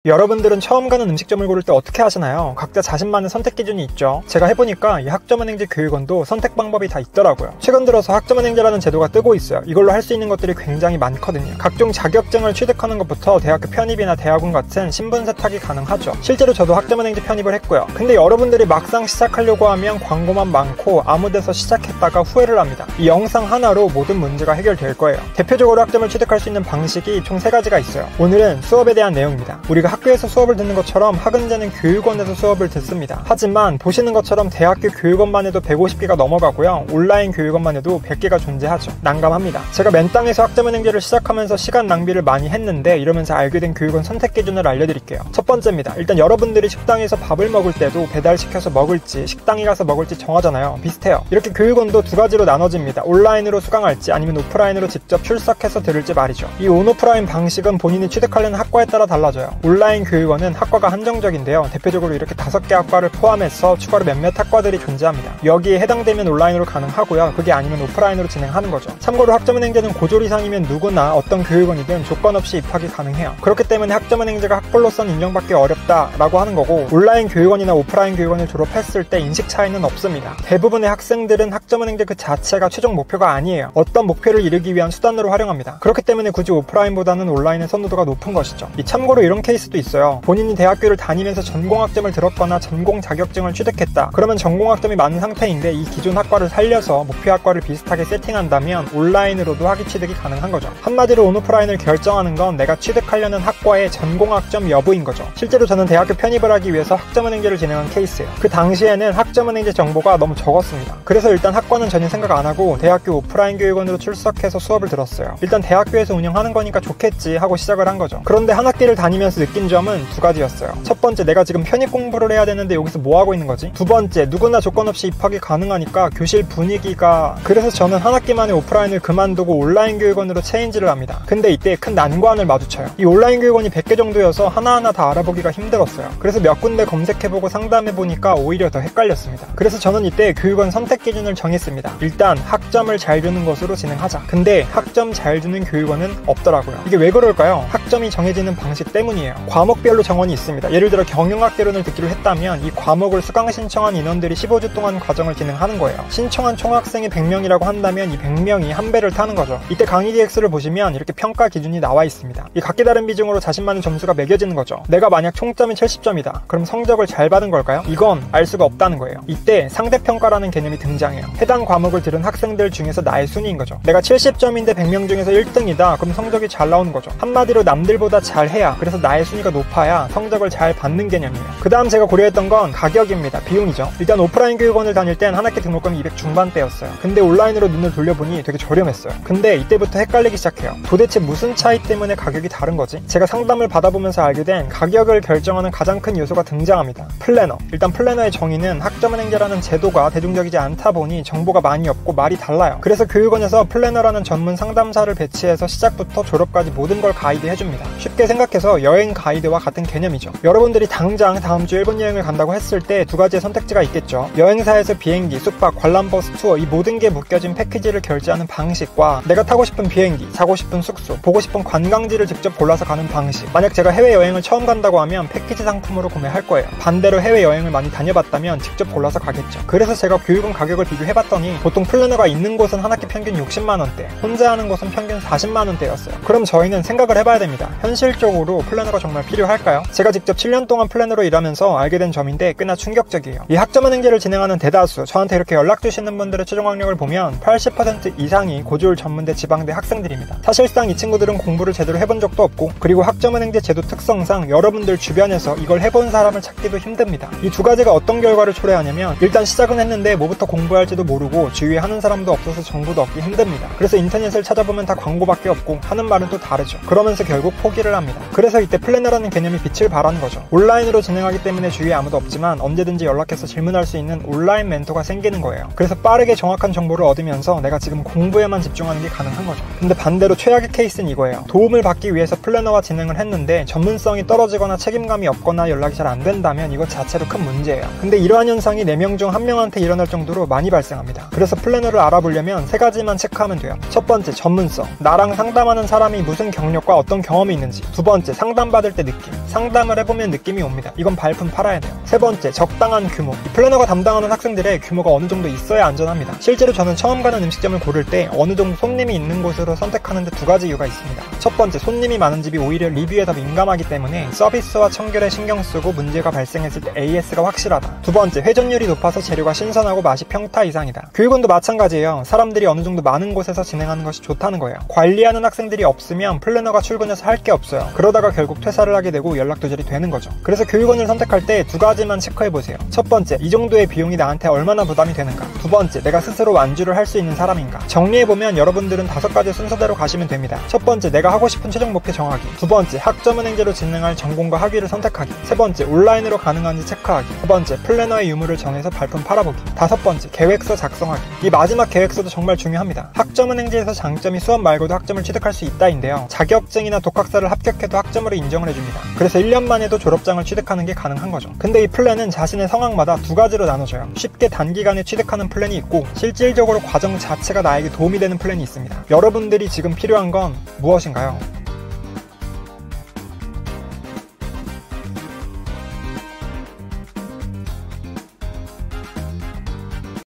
여러분들은 처음 가는 음식점을 고를 때 어떻게 하시나요? 각자 자신만의 선택 기준이 있죠. 제가 해보니까 이 학점은행제 교육원도 선택 방법이 다 있더라고요. 최근 들어서 학점은행제라는 제도가 뜨고 있어요. 이걸로 할 수 있는 것들이 굉장히 많거든요. 각종 자격증을 취득하는 것부터 대학교 편입이나 대학원 같은 신분 세탁이 가능하죠. 실제로 저도 학점은행제 편입을 했고요. 근데 여러분들이 막상 시작하려고 하면 광고만 많고 아무 데서 시작했다가 후회를 합니다. 이 영상 하나로 모든 문제가 해결될 거예요. 대표적으로 학점을 취득할 수 있는 방식이 총 3가지가 있어요. 오늘은 수업에 대한 내용입니다. 우리가 학교에서 수업을 듣는 것처럼 학은제는 교육원에서 수업을 듣습니다. 하지만 보시는 것처럼 대학교 교육원만 해도 150개가 넘어가고요. 온라인 교육원만 해도 100개가 존재하죠. 난감합니다. 제가 맨땅에서 학점은행제를 시작하면서 시간 낭비를 많이 했는데 이러면서 알게 된 교육원 선택 기준을 알려드릴게요. 첫 번째입니다. 일단 여러분들이 식당에서 밥을 먹을 때도 배달시켜서 먹을지 식당에 가서 먹을지 정하잖아요. 비슷해요. 이렇게 교육원도 2가지로 나눠집니다. 온라인으로 수강할지 아니면 오프라인으로 직접 출석해서 들을지 말이죠. 이 온오프라인 방식은 본인이 취득하려는 학과에 따라 달라져요. 온라인 교육원은 학과가 한정적인데요. 대표적으로 이렇게 5개 학과를 포함해서 추가로 몇몇 학과들이 존재합니다. 여기에 해당되면 온라인으로 가능하고요. 그게 아니면 오프라인으로 진행하는 거죠. 참고로 학점은행제는 고졸 이상이면 누구나 어떤 교육원이든 조건 없이 입학이 가능해요. 그렇기 때문에 학점은행제가 학벌로선 인정받기 어렵다라고 하는 거고, 온라인 교육원이나 오프라인 교육원을 졸업했을 때 인식 차이는 없습니다. 대부분의 학생들은 학점은행제 그 자체가 최종 목표가 아니에요. 어떤 목표를 이루기 위한 수단으로 활용합니다. 그렇기 때문에 굳이 오프라인보다는 온라인의 선호도가 높은 것이죠. 참고로 이런 케이스도 있어요. 본인이 대학교를 다니면서 전공학점을 들었거나 전공 자격증을 취득했다. 그러면 전공학점이 많은 상태인데 이 기존 학과를 살려서 목표 학과를 비슷하게 세팅한다면 온라인으로도 학위 취득이 가능한 거죠. 한마디로 온오프라인을 결정하는 건 내가 취득하려는 학과의 전공학점 여부인 거죠. 실제로 저는 대학교 편입을 하기 위해서 학점은행제를 진행한 케이스예요. 그 당시에는 학점은행제 정보가 너무 적었습니다. 그래서 일단 학과는 전혀 생각 안 하고 대학교 오프라인 교육원으로 출석해서 수업을 들었어요. 일단 대학교에서 운영하는 거니까 좋겠지 하고 시작을 한 거죠. 그런데 한 학기를 다니면서 느낀 점은 2가지였어요. 첫 번째, 내가 지금 편입 공부를 해야 되는데 여기서 뭐 하고 있는 거지? 두 번째, 누구나 조건 없이 입학이 가능하니까 교실 분위기가... 그래서 저는 한 학기 만에 오프라인을 그만두고 온라인 교육원으로 체인지를 합니다. 근데 이때 큰 난관을 마주쳐요. 이 온라인 교육원이 100개 정도여서 하나하나 다 알아보기가 힘들었어요. 그래서 몇 군데 검색해보고 상담해보니까 오히려 더 헷갈렸습니다. 그래서 저는 이때 교육원 선택 기준을 정했습니다. 일단 학점을 잘 주는 것으로 진행하자. 근데 학점 잘 주는 교육원은 없더라고요. 이게 왜 그럴까요? 학점이 정해지는 방식 때문이에요. 과목별로 정원이 있습니다. 예를 들어 경영학개론을 듣기로 했다면 이 과목을 수강 신청한 인원들이 15주 동안 과정을 진행하는 거예요. 신청한 총학생이 100명이라고 한다면 이 100명이 한 배를 타는 거죠. 이때 강의 계획서를 보시면 이렇게 평가 기준이 나와 있습니다. 이 각기 다른 비중으로 자신만의 점수가 매겨지는 거죠. 내가 만약 총점이 70점이다. 그럼 성적을 잘 받은 걸까요? 이건 알 수가 없다는 거예요. 이때 상대평가라는 개념이 등장해요. 해당 과목을 들은 학생들 중에서 나의 순위인 거죠. 내가 70점인데 100명 중에서 1등이다. 그럼 성적이 잘 나오는 거죠. 한마디로 남들보다 잘해야, 그래서 나의 순위가 높아야 성적을 잘 받는 개념이에요. 그 다음 제가 고려했던 건 가격입니다. 비용이죠. 일단 오프라인 교육원을 다닐 땐 한 학기 등록금이 200 중반대였어요. 근데 온라인으로 눈을 돌려보니 되게 저렴했어요. 근데 이때부터 헷갈리기 시작해요. 도대체 무슨 차이 때문에 가격이 다른 거지? 제가 상담을 받아보면서 알게 된 가격을 결정하는 가장 큰 요소가 등장합니다. 플래너. 일단 플래너의 정의는 학점은행제라는 제도가 대중적이지 않다 보니 정보가 많이 없고 말이 달라요. 그래서 교육원에서 플래너라는 전문 상담사를 배치해서 시작부터 졸업까지 모든 걸 가이드해줍니다. 쉽게 생각해서 여행 가이드와 같은 개념이죠. 여러분들이 당장 다음 주 일본 여행을 간다고 했을 때 2가지의 선택지가 있겠죠. 여행사에서 비행기, 숙박, 관람버스, 투어 이 모든 게 묶여진 패키지를 결제하는 방식과 내가 타고 싶은 비행기, 자고 싶은 숙소, 보고 싶은 관광지를 직접 골라서 가는 방식. 만약 제가 해외여행을 처음 간다고 하면 패키지 상품으로 구매할 거예요. 반대로 해외여행을 많이 다녀봤다면 직접 골라서 가겠죠. 그래서 제가 교육원 가격을 비교해봤더니 보통 플래너가 있는 곳은 한 학기 평균 60만원대, 혼자 하는 곳은 평균 40만원대였어요. 그럼 저희는 생각을 해봐야 됩니다. 현실적으로 플래너가 정말 필요할까요? 제가 직접 7년 동안 플래너로 일하면서 알게 된 점인데 꽤나 충격적이에요. 이 학점은행제를 진행하는 대다수, 저한테 이렇게 연락 주시는 분들의 최종 학력을 보면 80% 이상이 고졸 전문대 지방대 학생들입니다. 사실상 이 친구들은 공부를 제대로 해본 적도 없고, 그리고 학점은행제 제도 특성상 여러분들 주변에서 이걸 해본 사람을 찾기도 힘듭니다. 이 2가지가 어떤 결과를 초래하냐면, 일단 시작은 했는데 뭐부터 공부할지도 모르고 주위에 하는 사람도 없어서 정보도 얻기 힘듭니다. 그래서 인터넷을 찾아보면 다 광고밖에 없고 하는 말은 또 다르죠. 그러면서 결국 포기를 합니다. 그래서 이때 플래너라는 개념이 빛을 발하는 거죠. 온라인으로 진행하기 때문에 주위에 아무도 없지만 언제든지 연락해서 질문할 수 있는 온라인 멘토가 생기는 거예요. 그래서 빠르게 정확한 정보를 얻으면서 내가 지금 공부에만 집중하는 게 가능한 거죠. 근데 반대로 최악의 케이스는 이거예요. 도움을 받기 위해서 플래너와 진행을 했는데 전문성이 떨어지거나 책임감이 없거나 연락이 잘 안 된다면 이것 자체로 큰 문제예요. 근데 이러한 현상이 4명 중 1명한테 일어날 정도로 많이 발생합니다. 그래서 플래너를 알아보려면 3가지만 체크하면 돼요. 첫 번째, 전문성. 나랑 상담하는 사람이 무슨 경력과 어떤 경험이 있는지. 두 번째, 상담받을 받을 때 느낌, 상담을 해보면 느낌이 옵니다. 이건 발품 팔아야 돼요. 세 번째, 적당한 규모. 이 플래너가 담당하는 학생들의 규모가 어느 정도 있어야 안전합니다. 실제로 저는 처음 가는 음식점을 고를 때 어느 정도 손님이 있는 곳으로 선택하는데 두 가지 이유가 있습니다. 첫 번째, 손님이 많은 집이 오히려 리뷰에 더 민감하기 때문에 서비스와 청결에 신경 쓰고 문제가 발생했을 때 AS가 확실하다. 두 번째, 회전율이 높아서 재료가 신선하고 맛이 평타 이상이다. 교육원도 마찬가지예요. 사람들이 어느 정도 많은 곳에서 진행하는 것이 좋다는 거예요. 관리하는 학생들이 없으면 플래너가 출근해서 할 게 없어요. 그러다가 결국 퇴사를 하게 되고 연락 두절이 되는 거죠. 그래서 교육원을 선택할 때 두 가지만 체크해보세요. 첫 번째, 이 정도의 비용이 나한테 얼마나 부담이 되는가. 두 번째, 내가 스스로 완주를 할 수 있는 사람인가. 정리해보면 여러분들은 5가지 순서대로 가시면 됩니다. 첫 번째, 내가 하고 싶은 최종 목표 정하기. 두 번째, 학점은행제로 진행할 전공과 학위를 선택하기. 세 번째, 온라인으로 가능한지 체크하기. 두 번째, 플래너의 유무를 정해서 발품 팔아보기. 다섯 번째, 계획서 작성하기. 이 마지막 계획서도 정말 중요합니다. 학점은행제에서 장점이 수업 말고도 학점을 취득할 수 있다인데요. 자격증이나 독학사를 합격해도 학점으로 인정을 해줍니다. 그래서 1년 만에도 졸업장을 취득하는 게 가능한 거죠. 근데 이 플랜은 자신의 상황마다 두 가지로 나눠져요. 쉽게 단기간에 취득하는 플랜이 있고 실질적으로 과정 자체가 나에게 도움이 되는 플랜이 있습니다. 여러분들이 지금 필요한 건 무엇인가요?